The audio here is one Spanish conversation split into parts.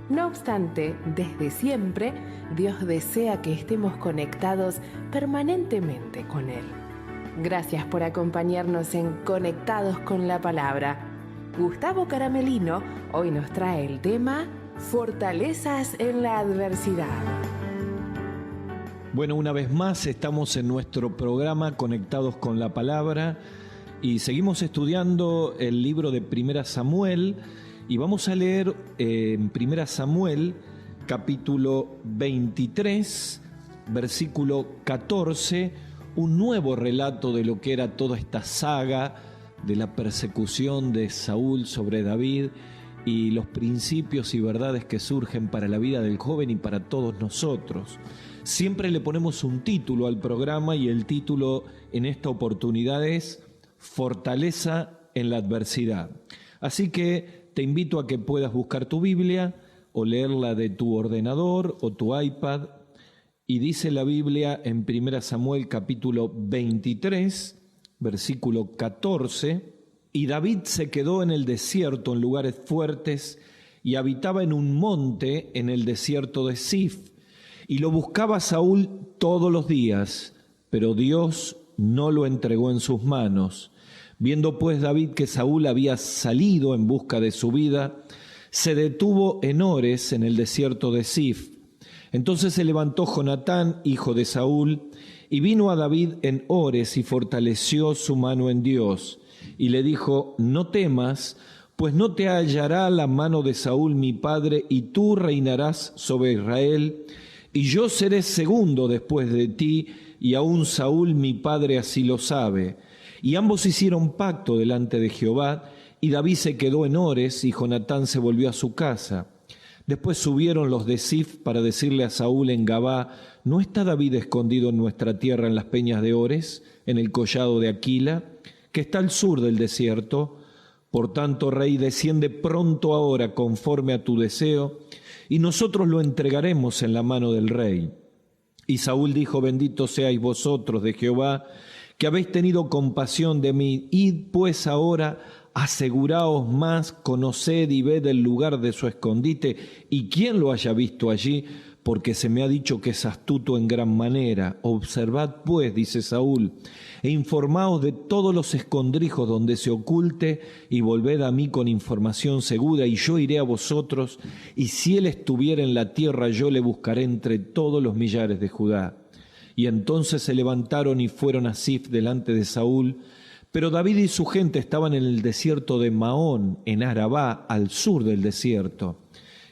No obstante, desde siempre, Dios desea que estemos conectados permanentemente con Él. Gracias por acompañarnos en Conectados con la Palabra. Gustavo Caramelino hoy nos trae el tema Fortalezas en la Adversidad. Bueno, una vez más estamos en nuestro programa Conectados con la Palabra y seguimos estudiando el libro de Primera Samuel y vamos a leer en Primera Samuel capítulo 23, versículo 14, un nuevo relato de lo que era toda esta saga de la persecución de Saúl sobre David y los principios y verdades que surgen para la vida del joven y para todos nosotros. Siempre le ponemos un título al programa y el título en esta oportunidad es Fortaleza en la Adversidad. Así que te invito a que puedas buscar tu Biblia o leerla de tu ordenador o tu iPad. Y dice la Biblia en 1 Samuel capítulo 23, versículo 14, y David se quedó en el desierto en lugares fuertes y habitaba en un monte en el desierto de Zif. Y lo buscaba Saúl todos los días, pero Dios no lo entregó en sus manos. Viendo pues David que Saúl había salido en busca de su vida, se detuvo en Ores, en el desierto de Zif. Entonces se levantó Jonatán, hijo de Saúl, y vino a David en Ores y fortaleció su mano en Dios. Y le dijo, no temas, pues no te hallará la mano de Saúl mi padre, y tú reinarás sobre Israel, y yo seré segundo después de ti, y aún Saúl mi padre así lo sabe. Y ambos hicieron pacto delante de Jehová, y David se quedó en Ores, y Jonatán se volvió a su casa. Después subieron los de Zif para decirle a Saúl en Gabá, ¿no está David escondido en nuestra tierra en las peñas de Ores, en el collado de Aquila, que está al sur del desierto? Por tanto, rey, desciende pronto ahora conforme a tu deseo, y nosotros lo entregaremos en la mano del rey. Y Saúl dijo, bendito seáis vosotros de Jehová, que habéis tenido compasión de mí. Id pues ahora, aseguraos más, conoced y ved el lugar de su escondite, y quién lo haya visto allí, porque se me ha dicho que es astuto en gran manera. Observad pues, dice Saúl, e informaos de todos los escondrijos donde se oculte, y volved a mí con información segura, y yo iré a vosotros, y si él estuviera en la tierra, yo le buscaré entre todos los millares de Judá. Y entonces se levantaron y fueron a Zif delante de Saúl, pero David y su gente estaban en el desierto de Maón, en Arabá, al sur del desierto.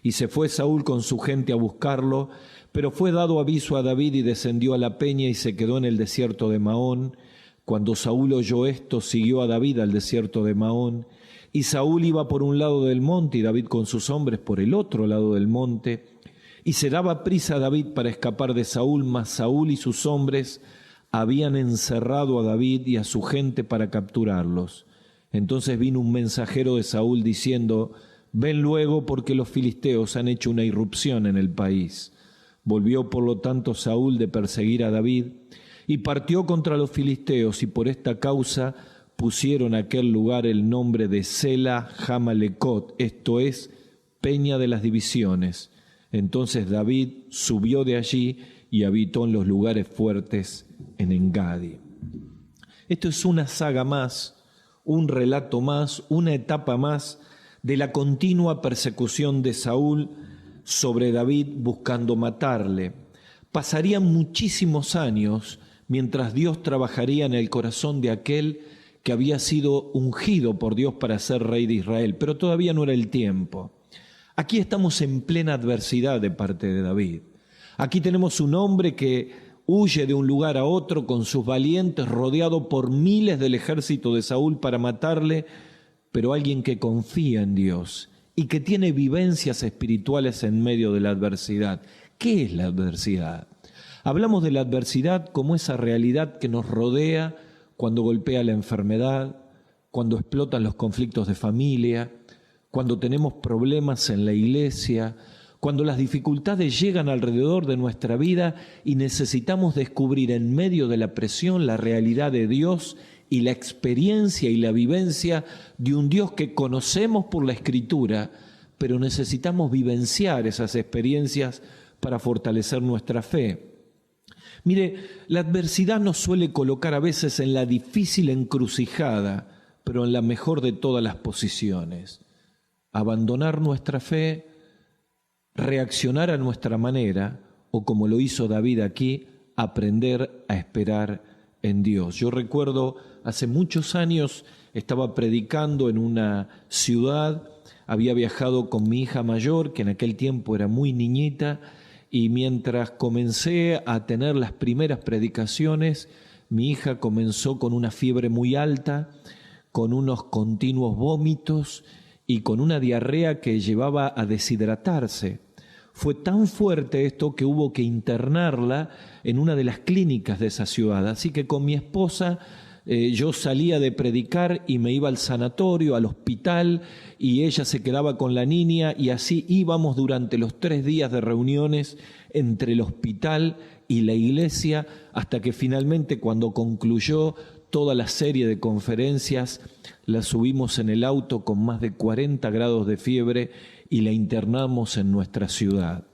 Y se fue Saúl con su gente a buscarlo, pero fue dado aviso a David y descendió a la peña y se quedó en el desierto de Maón. Cuando Saúl oyó esto, siguió a David al desierto de Maón. Y Saúl iba por un lado del monte y David con sus hombres por el otro lado del monte. Y se daba prisa a David para escapar de Saúl, mas Saúl y sus hombres habían encerrado a David y a su gente para capturarlos. Entonces vino un mensajero de Saúl diciendo, ven luego porque los filisteos han hecho una irrupción en el país. Volvió por lo tanto Saúl de perseguir a David y partió contra los filisteos, y por esta causa pusieron a aquel lugar el nombre de Sela Jamalecot, esto es, Peña de las Divisiones. Entonces David subió de allí y habitó en los lugares fuertes en Engadi. Esto es una saga más, un relato más, una etapa más de la continua persecución de Saúl sobre David buscando matarle. Pasarían muchísimos años mientras Dios trabajaría en el corazón de aquel que había sido ungido por Dios para ser rey de Israel, pero todavía no era el tiempo. Aquí estamos en plena adversidad de parte de David. Aquí tenemos un hombre que huye de un lugar a otro con sus valientes, rodeado por miles del ejército de Saúl para matarle, pero alguien que confía en Dios y que tiene vivencias espirituales en medio de la adversidad. ¿Qué es la adversidad? Hablamos de la adversidad como esa realidad que nos rodea cuando golpea la enfermedad, cuando explotan los conflictos de familia, cuando tenemos problemas en la iglesia, cuando las dificultades llegan alrededor de nuestra vida y necesitamos descubrir en medio de la presión la realidad de Dios y la experiencia y la vivencia de un Dios que conocemos por la Escritura, pero necesitamos vivenciar esas experiencias para fortalecer nuestra fe. Mire, la adversidad nos suele colocar a veces en la difícil encrucijada, pero en la mejor de todas las posiciones. Abandonar nuestra fe, reaccionar a nuestra manera, o como lo hizo David aquí, aprender a esperar en Dios. Yo recuerdo hace muchos años estaba predicando en una ciudad, había viajado con mi hija mayor, que en aquel tiempo era muy niñita, y mientras comencé a tener las primeras predicaciones, mi hija comenzó con una fiebre muy alta, con unos continuos vómitos y con una diarrea que llevaba a deshidratarse. Fue tan fuerte esto que hubo que internarla en una de las clínicas de esa ciudad. Así que con mi esposa yo salía de predicar y me iba al sanatorio, al hospital, y ella se quedaba con la niña, y así íbamos durante los 3 días de reuniones entre el hospital y la iglesia, hasta que finalmente, cuando concluyó toda la serie de conferencias, la subimos en el auto con más de 40 grados de fiebre y la internamos en nuestra ciudad.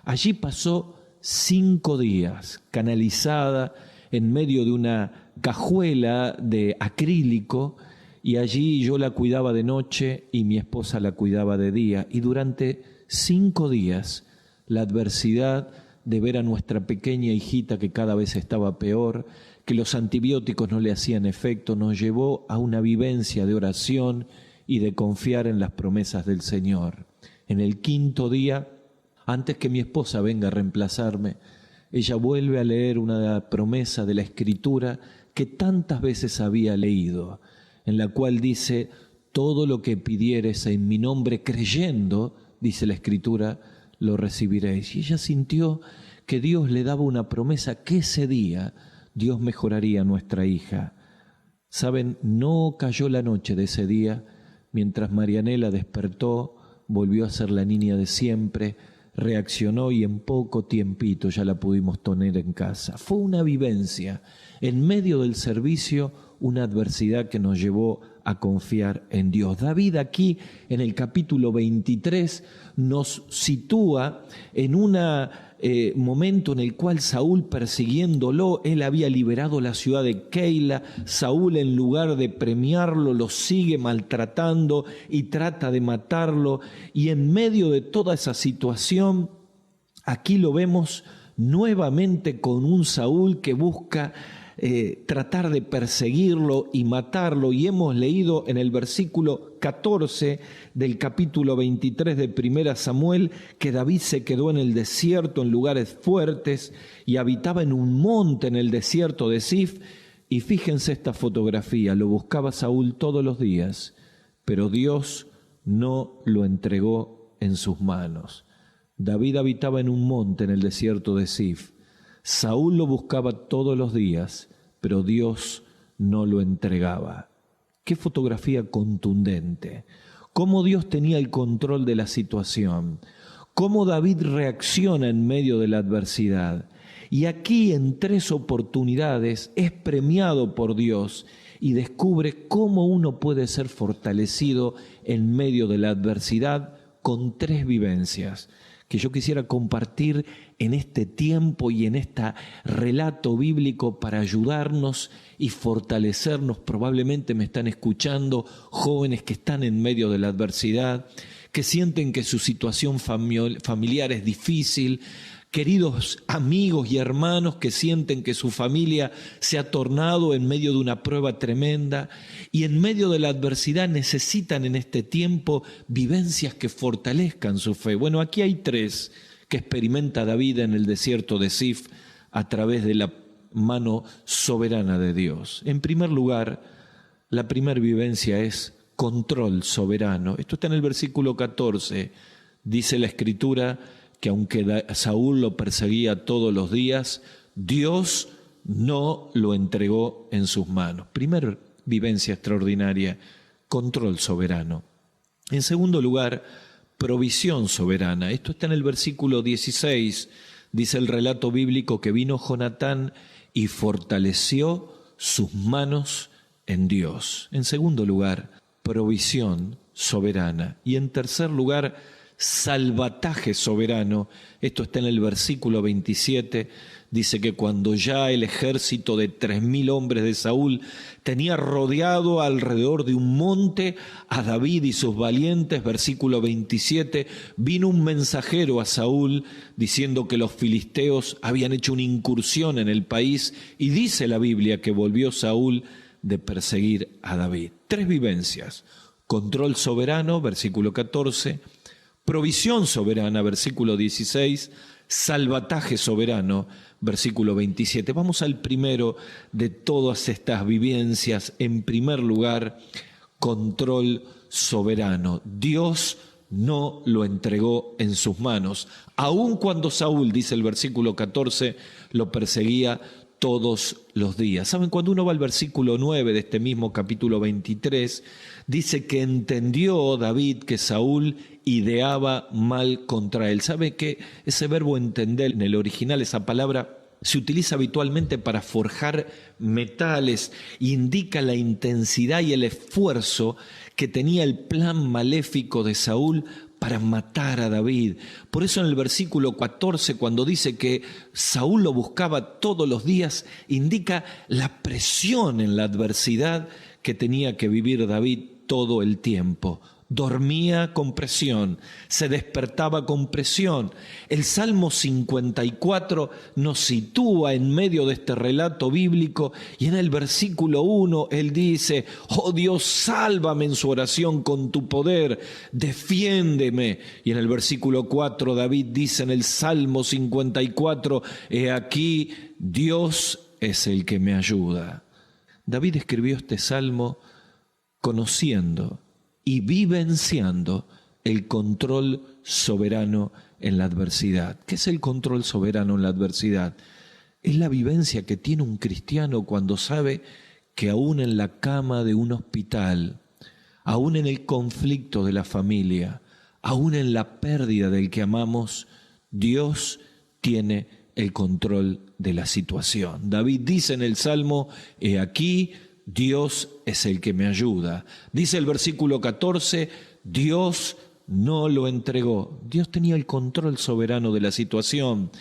Allí pasó 5 días, canalizada en medio de una cajuela de acrílico, y allí yo la cuidaba de noche y mi esposa la cuidaba de día. Y durante 5 días, la adversidad de ver a nuestra pequeña hijita que cada vez estaba peor, que los antibióticos no le hacían efecto, nos llevó a una vivencia de oración y de confiar en las promesas del Señor. En el 5.º día, antes que mi esposa venga a reemplazarme, ella vuelve a leer una promesa de la Escritura que tantas veces había leído, en la cual dice: todo lo que pidieres en mi nombre creyendo, dice la Escritura, lo recibiréis. Y ella sintió que Dios le daba una promesa, que ese día Dios mejoraría a nuestra hija. Saben, no cayó la noche de ese día, mientras Marianela despertó, volvió a ser la niña de siempre, reaccionó y en poco tiempito ya la pudimos tener en casa. Fue una vivencia, en medio del servicio, una adversidad que nos llevó a confiar en Dios. David aquí, en el capítulo 23, nos sitúa en un momento en el cual Saúl, persiguiéndolo, él había liberado la ciudad de Keila. Saúl, en lugar de premiarlo, lo sigue maltratando y trata de matarlo. Y en medio de toda esa situación, aquí lo vemos nuevamente con un Saúl que busca tratar de perseguirlo y matarlo. Y hemos leído en el versículo 14 del capítulo 23 de Primera Samuel que David se quedó en el desierto, en lugares fuertes, y habitaba en un monte en el desierto de Zif. Y fíjense esta fotografía: lo buscaba Saúl todos los días, pero Dios no lo entregó en sus manos. David habitaba en un monte en el desierto de Zif. Saúl lo buscaba todos los días, pero Dios no lo entregaba. Qué fotografía contundente. Cómo Dios tenía el control de la situación. Cómo David reacciona en medio de la adversidad. Y aquí, en 3 oportunidades, es premiado por Dios y descubre cómo uno puede ser fortalecido en medio de la adversidad con 3 vivencias que yo quisiera compartir en este tiempo y en este relato bíblico para ayudarnos y fortalecernos. Probablemente me están escuchando jóvenes que están en medio de la adversidad, que sienten que su situación familiar es difícil, queridos amigos y hermanos que sienten que su familia se ha tornado en medio de una prueba tremenda y en medio de la adversidad necesitan en este tiempo vivencias que fortalezcan su fe. Bueno, aquí hay 3 que experimenta David en el desierto de Zif a través de la mano soberana de Dios. En primer lugar, la primera vivencia es control soberano. Esto está en el versículo 14. Dice la Escritura que aunque Saúl lo perseguía todos los días, Dios no lo entregó en sus manos. Primera vivencia extraordinaria, control soberano. En segundo lugar, provisión soberana. Esto está en el versículo 16. Dice el relato bíblico que vino Jonatán y fortaleció sus manos en Dios. En segundo lugar, provisión soberana. Y en tercer lugar, salvataje soberano. Esto está en el versículo 27. Dice que cuando ya el ejército de 3.000 hombres de Saúl tenía rodeado alrededor de un monte a David y sus valientes, versículo 27, vino un mensajero a Saúl diciendo que los filisteos habían hecho una incursión en el país, y dice la Biblia que volvió Saúl de perseguir a David. 3 vivencias: control soberano, versículo 14, provisión soberana, versículo 16, salvataje soberano, versículo 27. Vamos al primero de todas estas vivencias. En primer lugar, control soberano. Dios no lo entregó en sus manos, aun cuando Saúl, dice el versículo 14, lo perseguía todos los días. ¿Saben? Cuando uno va al versículo 9 de este mismo capítulo 23, dice que entendió David que Saúl ideaba mal contra él. ¿Sabe que ese verbo entender en el original, esa palabra, se utiliza habitualmente para forjar metales? Indica la intensidad y el esfuerzo que tenía el plan maléfico de Saúl para matar a David. Por eso en el versículo 14, cuando dice que Saúl lo buscaba todos los días, indica la presión en la adversidad que tenía que vivir David todo el tiempo. Dormía con presión, se despertaba con presión. El Salmo 54 nos sitúa en medio de este relato bíblico, y en el versículo 1 él dice: oh Dios, sálvame en su oración con tu poder, defiéndeme. Y en el versículo 4 David dice en el Salmo 54: he aquí, Dios es el que me ayuda. David escribió este salmo conociendo y vivenciando el control soberano en la adversidad. ¿Qué es el control soberano en la adversidad? Es la vivencia que tiene un cristiano cuando sabe que aún en la cama de un hospital, aún en el conflicto de la familia, aún en la pérdida del que amamos, Dios tiene el control de la situación. David dice en el Salmo: he aquí, Dios es el que me ayuda. Dice el versículo 14: Dios no lo entregó. Dios tenía el control soberano de la situación.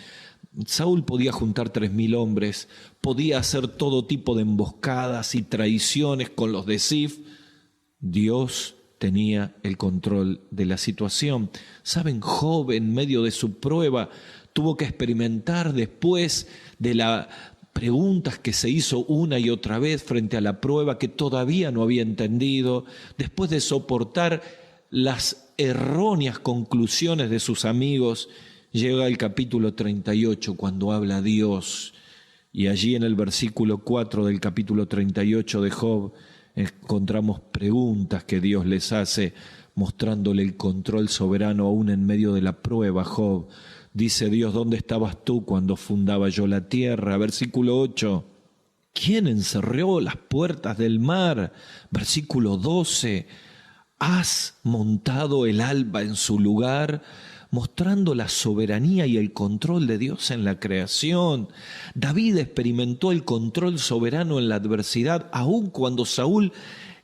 Saúl podía juntar 3.000 hombres, podía hacer todo tipo de emboscadas y traiciones con los de Zif. Dios tenía el control de la situación. ¿Saben? Job, en medio de su prueba, tuvo que experimentar, después de las preguntas que se hizo una y otra vez frente a la prueba que todavía no había entendido, después de soportar las erróneas conclusiones de sus amigos, llega el capítulo 38 cuando habla Dios, y allí en el versículo 4 del capítulo 38 de Job encontramos preguntas que Dios les hace, mostrándole el control soberano aún en medio de la prueba. Job dice: Dios, ¿dónde estabas tú cuando fundaba yo la tierra? Versículo 8, ¿quién encerró las puertas del mar? Versículo 12, ¿has montado el alba en su lugar? Mostrando la soberanía y el control de Dios en la creación. David experimentó el control soberano en la adversidad, aun cuando Saúl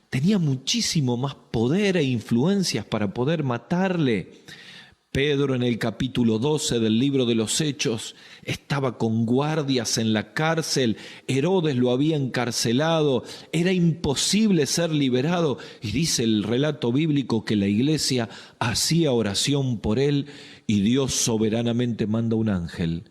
tenía muchísimo más poder e influencias para poder matarle. Pedro, en el capítulo 12 del libro de los Hechos, estaba con guardias en la cárcel. Herodes lo había encarcelado, era imposible ser liberado, y dice el relato bíblico que la iglesia hacía oración por él, y Dios soberanamente manda un ángel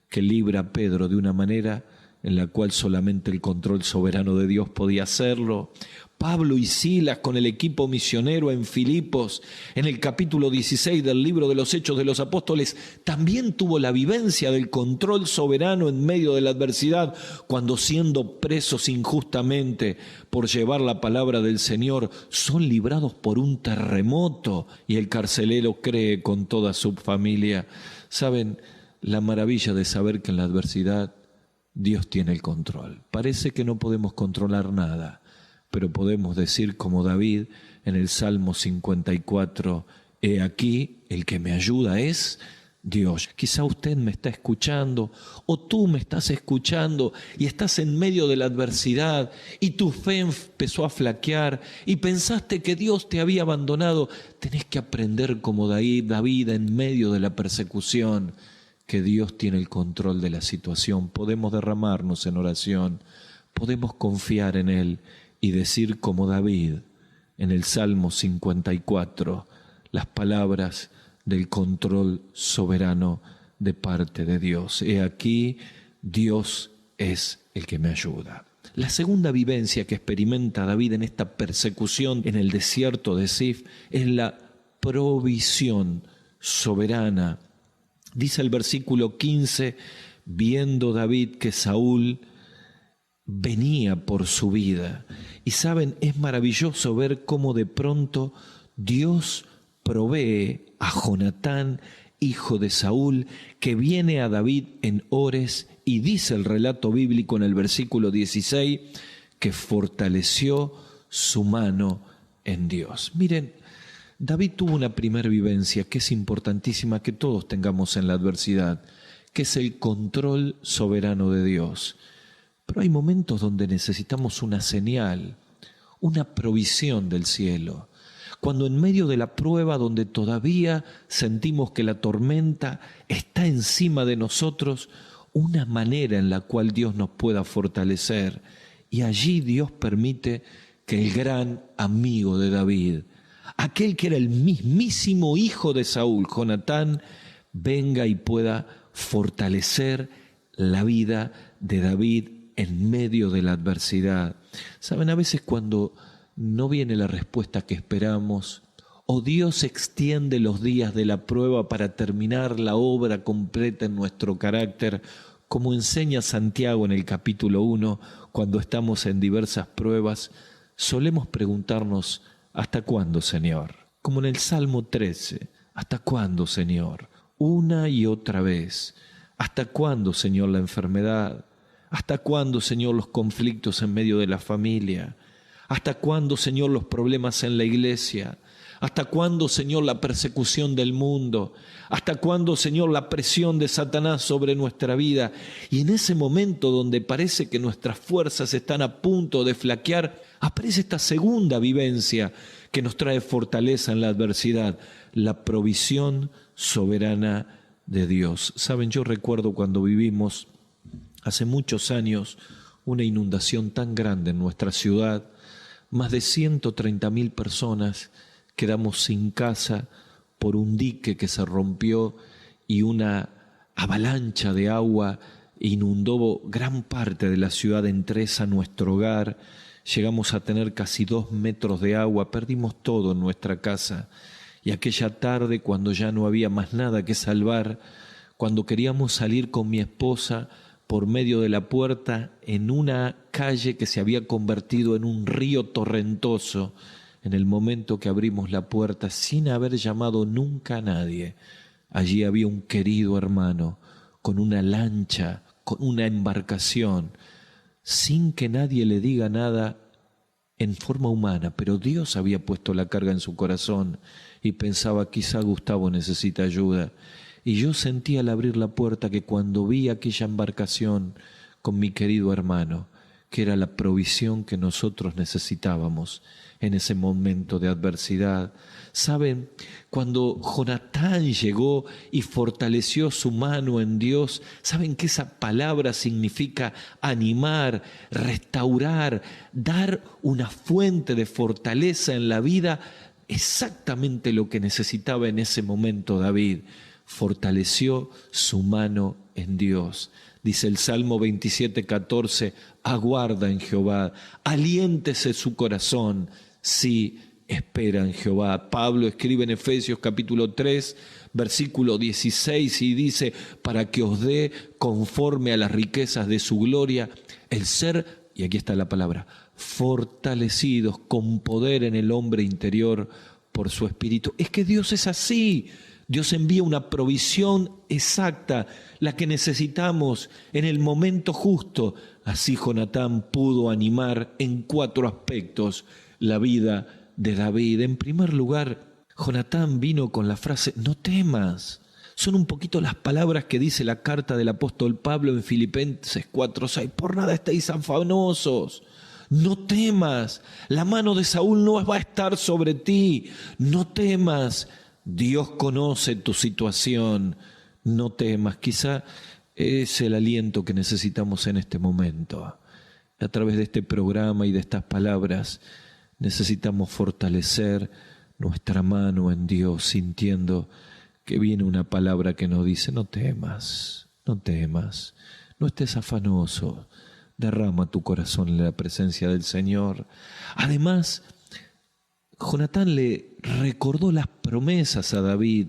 que libra a Pedro de una manera en la cual solamente el control soberano de Dios podía hacerlo. Pablo y Silas con el equipo misionero en Filipos, en el capítulo 16 del libro de los Hechos de los Apóstoles, también tuvo la vivencia del control soberano en medio de la adversidad, cuando siendo presos injustamente por llevar la palabra del Señor, son librados por un terremoto y el carcelero cree con toda su familia. ¿Saben? La maravilla de saber que en la adversidad Dios tiene el control. Parece que no podemos controlar nada, pero podemos decir como David en el Salmo 54, he aquí, el que me ayuda es Dios. Quizá usted me está escuchando o tú me estás escuchando y estás en medio de la adversidad y tu fe empezó a flaquear y pensaste que Dios te había abandonado. Tenés que aprender como David en medio de la persecución, que Dios tiene el control de la situación. Podemos derramarnos en oración, podemos confiar en Él y decir como David en el Salmo 54 las palabras del control soberano de parte de Dios. He aquí, Dios es el que me ayuda. La segunda vivencia que experimenta David en esta persecución en el desierto de Zif es la provisión soberana. Dice el versículo 15, viendo David que Saúl venía por su vida. Y saben, es maravilloso ver cómo de pronto Dios provee a Jonatán, hijo de Saúl, que viene a David en Ores, y dice el relato bíblico en el versículo 16, que fortaleció su mano en Dios. Miren, David tuvo una primera vivencia que es importantísima que todos tengamos en la adversidad, que es el control soberano de Dios. Pero hay momentos donde necesitamos una señal, una provisión del cielo. Cuando en medio de la prueba, donde todavía sentimos que la tormenta está encima de nosotros, una manera en la cual Dios nos pueda fortalecer. Y allí Dios permite que el gran amigo de David, aquel que era el mismísimo hijo de Saúl, Jonatán, venga y pueda fortalecer la vida de David en medio de la adversidad. Saben, a veces cuando no viene la respuesta que esperamos, o Dios extiende los días de la prueba para terminar la obra completa en nuestro carácter, como enseña Santiago en el capítulo 1, cuando estamos en diversas pruebas, solemos preguntarnos, ¿hasta cuándo, Señor? Como en el Salmo 13, ¿hasta cuándo, Señor? Una y otra vez. ¿Hasta cuándo, Señor, la enfermedad? ¿Hasta cuándo, Señor, los conflictos en medio de la familia? ¿Hasta cuándo, Señor, los problemas en la iglesia? ¿Hasta cuándo, Señor, la persecución del mundo? ¿Hasta cuándo, Señor, la presión de Satanás sobre nuestra vida? Y en ese momento donde parece que nuestras fuerzas están a punto de flaquear, aparece esta segunda vivencia que nos trae fortaleza en la adversidad, la provisión soberana de Dios. Saben, yo recuerdo cuando vivimos hace muchos años una inundación tan grande en nuestra ciudad, más de 130.000 personas quedamos sin casa por un dique que se rompió y una avalancha de agua inundó gran parte de la ciudad, entre esa nuestro hogar. Llegamos a tener casi 2 metros de agua, perdimos todo en nuestra casa. Y aquella tarde, cuando ya no había más nada que salvar, cuando queríamos salir con mi esposa por medio de la puerta en una calle que se había convertido en un río torrentoso, en el momento que abrimos la puerta, sin haber llamado nunca a nadie, allí había un querido hermano con una lancha, con una embarcación, sin que nadie le diga nada en forma humana, pero Dios había puesto la carga en su corazón y pensaba, quizá Gustavo necesita ayuda. Y yo sentí al abrir la puerta que cuando vi aquella embarcación con mi querido hermano, que era la provisión que nosotros necesitábamos en ese momento de adversidad. ¿Saben? Cuando Jonatán llegó y fortaleció su mano en Dios, ¿saben que esa palabra significa animar, restaurar, dar una fuente de fortaleza en la vida? Exactamente lo que necesitaba en ese momento David. Fortaleció su mano en Dios. Dice el Salmo 27:14, aguarda en Jehová, aliéntese su corazón, si espera en Jehová. Pablo escribe en Efesios capítulo 3, versículo 16 y dice, para que os dé conforme a las riquezas de su gloria, el ser, y aquí está la palabra, fortalecidos con poder en el hombre interior por su espíritu. Es que Dios es así. Dios envía una provisión exacta, la que necesitamos en el momento justo. Así Jonatán pudo animar en 4 aspectos la vida de David. En primer lugar, Jonatán vino con la frase, no temas, Son un poquito las palabras que dice la carta del apóstol Pablo en Filipenses 4:6. Por nada estáis afanosos, no temas, la mano de Saúl no va a estar sobre ti, no temas, Dios conoce tu situación, no temas. Quizá es el aliento que necesitamos en este momento. A través de este programa y de estas palabras necesitamos fortalecer nuestra mano en Dios, sintiendo que viene una palabra que nos dice: no temas, no temas, no estés afanoso, derrama tu corazón en la presencia del Señor. Además, Jonatán le recordó las promesas a David.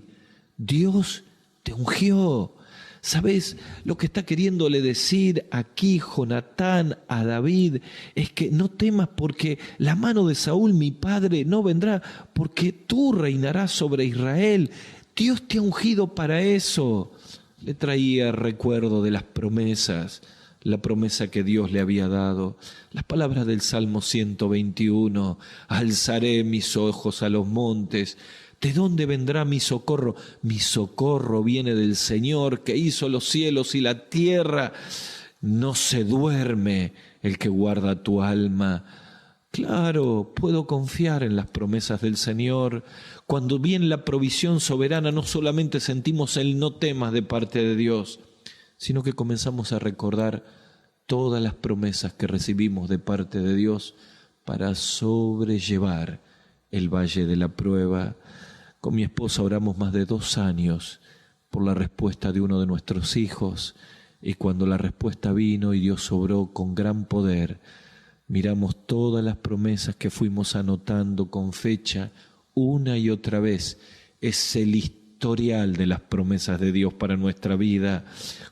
Dios te ungió. ¿Sabes lo que está queriéndole decir aquí Jonatán a David? Es que no temas, porque la mano de Saúl, mi padre, no vendrá, porque tú reinarás sobre Israel. Dios te ha ungido para eso. Le traía recuerdo de las promesas, la promesa que Dios le había dado. Las palabras del Salmo 121, alzaré mis ojos a los montes. ¿De dónde vendrá mi socorro? Mi socorro viene del Señor, que hizo los cielos y la tierra. No se duerme el que guarda tu alma. Claro, puedo confiar en las promesas del Señor. Cuando viene la provisión soberana, no solamente sentimos el no temas de parte de Dios, sino que comenzamos a recordar todas las promesas que recibimos de parte de Dios para sobrellevar el valle de la prueba. Con mi esposa oramos más de 2 años por la respuesta de uno de nuestros hijos, y cuando la respuesta vino y Dios obró con gran poder, miramos todas las promesas que fuimos anotando con fecha una y otra vez. Es el historial de las promesas de Dios para nuestra vida.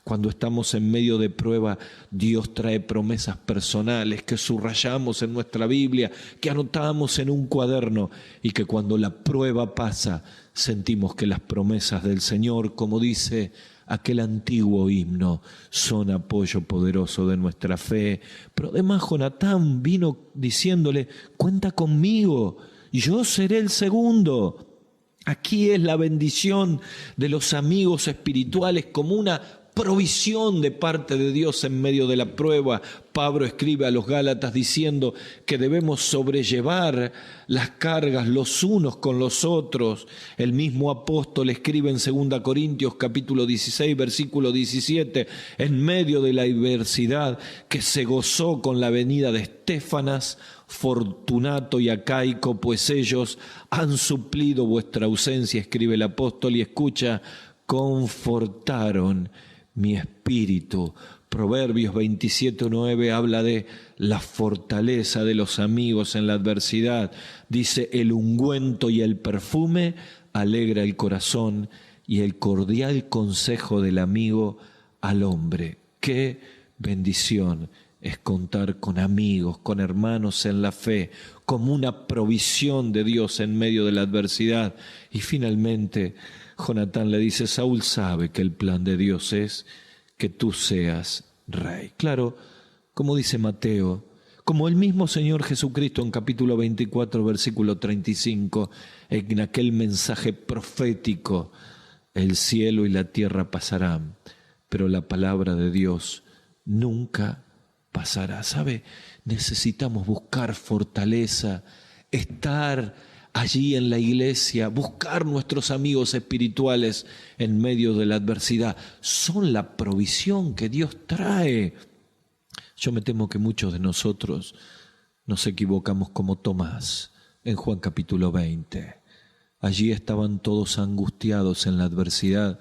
Cuando estamos en medio de prueba, Dios trae promesas personales que subrayamos en nuestra Biblia, que anotamos en un cuaderno, y que cuando la prueba pasa, sentimos que las promesas del Señor, como dice aquel antiguo himno, son apoyo poderoso de nuestra fe. Pero además Jonatán vino diciéndole: cuenta conmigo, yo seré el segundo. Aquí es la bendición de los amigos espirituales como una provisión de parte de Dios en medio de la prueba. Pablo escribe a los Gálatas diciendo que debemos sobrellevar las cargas los unos con los otros. El mismo apóstol escribe en 2 Corintios capítulo 16, versículo 17, en medio de la adversidad, que se gozó con la venida de Estéfanas, Fortunato y Acaico, pues ellos han suplido vuestra ausencia, escribe el apóstol, y escucha, confortaron mi espíritu. Proverbios 27:9 habla de la fortaleza de los amigos en la adversidad. Dice: el ungüento y el perfume alegra el corazón, y el cordial consejo del amigo al hombre. ¡Qué bendición es contar con amigos, con hermanos en la fe, como una provisión de Dios en medio de la adversidad! Y finalmente Jonatán le dice: Saúl sabe que el plan de Dios es que tú seas rey. Claro, como dice Mateo, como el mismo Señor Jesucristo en capítulo 24, versículo 35, en aquel mensaje profético: el cielo y la tierra pasarán, pero la palabra de Dios nunca pasará. ¿Sabe? Necesitamos buscar fortaleza, estar allí en la iglesia, buscar nuestros amigos espirituales en medio de la adversidad. Son la provisión que Dios trae. Yo me temo que muchos de nosotros nos equivocamos como Tomás en Juan capítulo 20. Allí estaban todos angustiados en la adversidad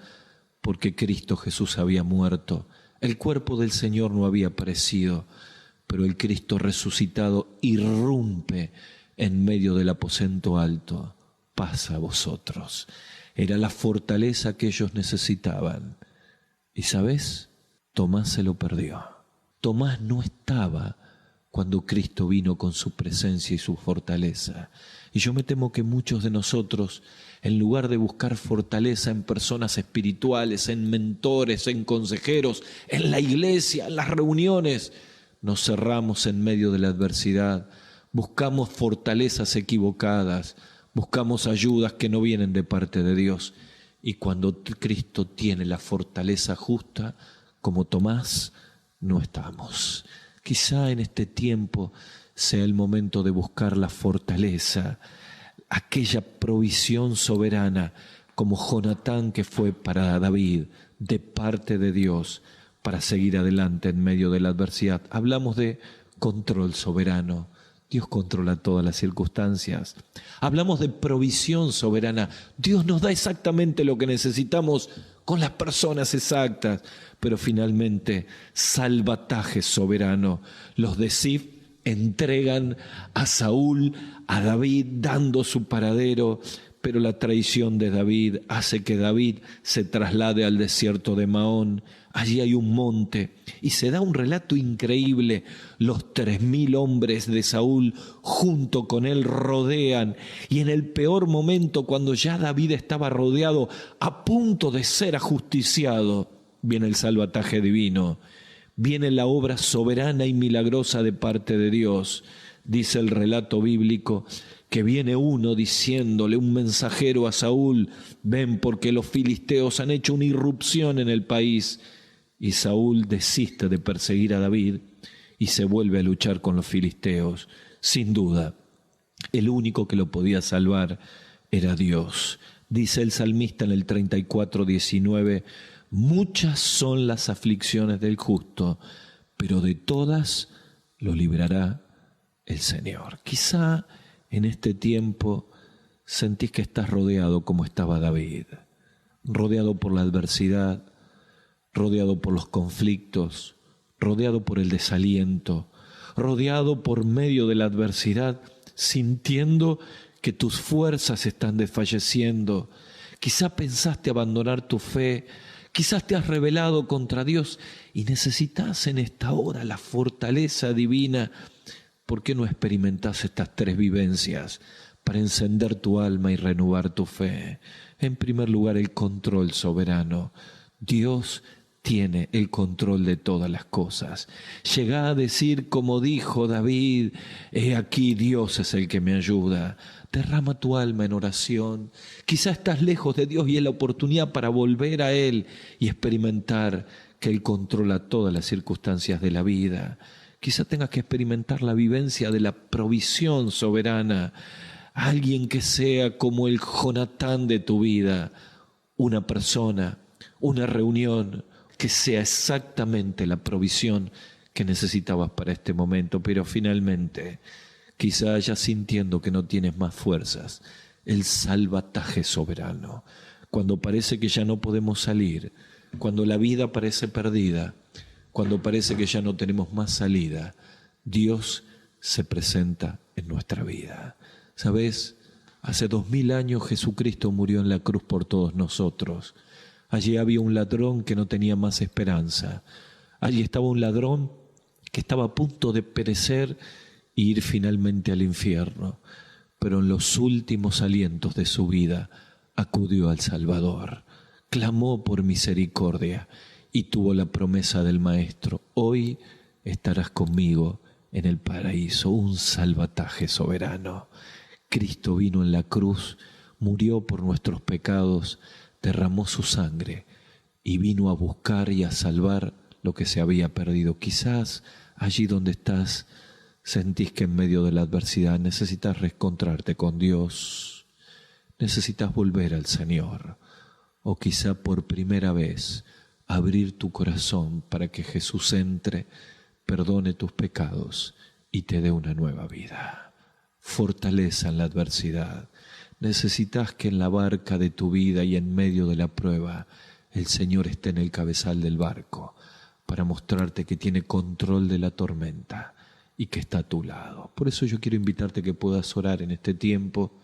porque Cristo Jesús había muerto. El cuerpo del Señor no había aparecido, pero el Cristo resucitado irrumpe en medio del aposento alto. Pasa a vosotros. Era la fortaleza que ellos necesitaban. ¿Y sabes? Tomás se lo perdió. Tomás no estaba cuando Cristo vino con su presencia y su fortaleza. Y yo me temo que muchos de nosotros, en lugar de buscar fortaleza en personas espirituales, en mentores, en consejeros, en la iglesia, en las reuniones, nos cerramos en medio de la adversidad. Buscamos fortalezas equivocadas, buscamos ayudas que no vienen de parte de Dios. Y cuando Cristo tiene la fortaleza justa, como Tomás, no estamos. Quizá en este tiempo sea el momento de buscar la fortaleza, aquella provisión soberana, como Jonatán que fue para David, de parte de Dios, para seguir adelante en medio de la adversidad. Hablamos de control soberano. Dios controla todas las circunstancias. Hablamos de provisión soberana. Dios nos da exactamente lo que necesitamos con las personas exactas. Pero finalmente, salvataje soberano. Los de Sif entregan a Saúl, a David, dando su paradero. Pero la traición de David hace que David se traslade al desierto de Maón. Allí hay un monte y se da un relato increíble. Los 3.000 hombres de Saúl junto con él rodean, y en el peor momento, cuando ya David estaba rodeado, a punto de ser ajusticiado, viene el salvataje divino, viene la obra soberana y milagrosa de parte de Dios. Dice el relato bíblico que viene uno diciéndole, un mensajero a Saúl: ven, porque los filisteos han hecho una irrupción en el país. Y Saúl desiste de perseguir a David y se vuelve a luchar con los filisteos. Sin duda, el único que lo podía salvar era Dios. Dice el salmista en el 34:19, muchas son las aflicciones del justo, pero de todas lo librará el Señor. Quizá en este tiempo sentís que estás rodeado como estaba David, rodeado por la adversidad, rodeado por los conflictos, rodeado por el desaliento, rodeado por medio de la adversidad, sintiendo que tus fuerzas están desfalleciendo. Quizá pensaste abandonar tu fe, quizás te has rebelado contra Dios y necesitas en esta hora la fortaleza divina. ¿Por qué no experimentás estas 3 vivencias para encender tu alma y renovar tu fe? En primer lugar, el control soberano. Dios tiene el control de todas las cosas. Llegá a decir como dijo David: he aquí, Dios es el que me ayuda. Derrama tu alma en oración. Quizá estás lejos de Dios y es la oportunidad para volver a Él y experimentar que Él controla todas las circunstancias de la vida. Quizá tengas que experimentar la vivencia de la provisión soberana. Alguien que sea como el Jonatán de tu vida, una persona, una reunión, que sea exactamente la provisión que necesitabas para este momento. Pero finalmente, quizá hayas sintiendo que no tienes más fuerzas, el salvataje soberano. Cuando parece que ya no podemos salir, cuando la vida parece perdida, cuando parece que ya no tenemos más salida, Dios se presenta en nuestra vida. ¿Sabes? Hace 2000 años Jesucristo murió en la cruz por todos nosotros. Allí había un ladrón que no tenía más esperanza. Allí estaba un ladrón que estaba a punto de perecer e ir finalmente al infierno. Pero en los últimos alientos de su vida acudió al Salvador, clamó por misericordia y tuvo la promesa del Maestro: hoy estarás conmigo en el paraíso. Un salvataje soberano. Cristo vino en la cruz, murió por nuestros pecados, derramó su sangre y vino a buscar y a salvar lo que se había perdido. Quizás allí donde estás sentís que en medio de la adversidad necesitas reencontrarte con Dios, necesitas volver al Señor, o quizá por primera vez abrir tu corazón para que Jesús entre, perdone tus pecados y te dé una nueva vida. Fortaleza en la adversidad. Necesitas que en la barca de tu vida y en medio de la prueba el Señor esté en el cabezal del barco para mostrarte que tiene control de la tormenta y que está a tu lado. Por eso yo quiero invitarte a que puedas orar en este tiempo,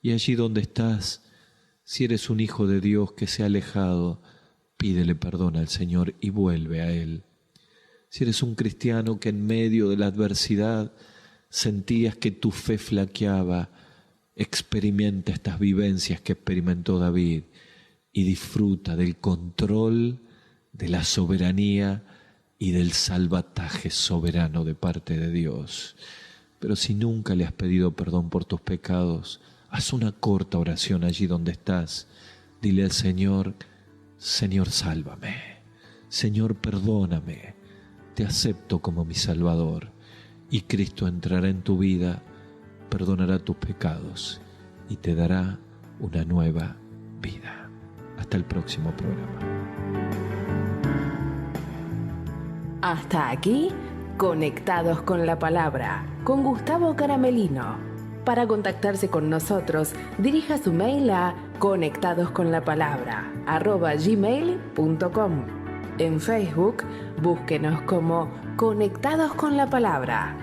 y allí donde estás, si eres un hijo de Dios que se ha alejado, pídele perdón al Señor y vuelve a Él. Si eres un cristiano que en medio de la adversidad sentías que tu fe flaqueaba, experimenta estas vivencias que experimentó David y disfruta del control, de la soberanía y del salvataje soberano de parte de Dios. Pero si nunca le has pedido perdón por tus pecados, haz una corta oración allí donde estás. Dile al Señor: Señor, sálvame. Señor, perdóname. Te acepto como mi Salvador. Y Cristo entrará en tu vida, perdonará tus pecados y te dará una nueva vida. Hasta el próximo programa. Hasta aquí, Conectados con la Palabra, con Gustavo Caramelino. Para contactarse con nosotros, dirija su mail a conectadosconlapalabra@gmail.com. En Facebook, búsquenos como Conectados con la Palabra.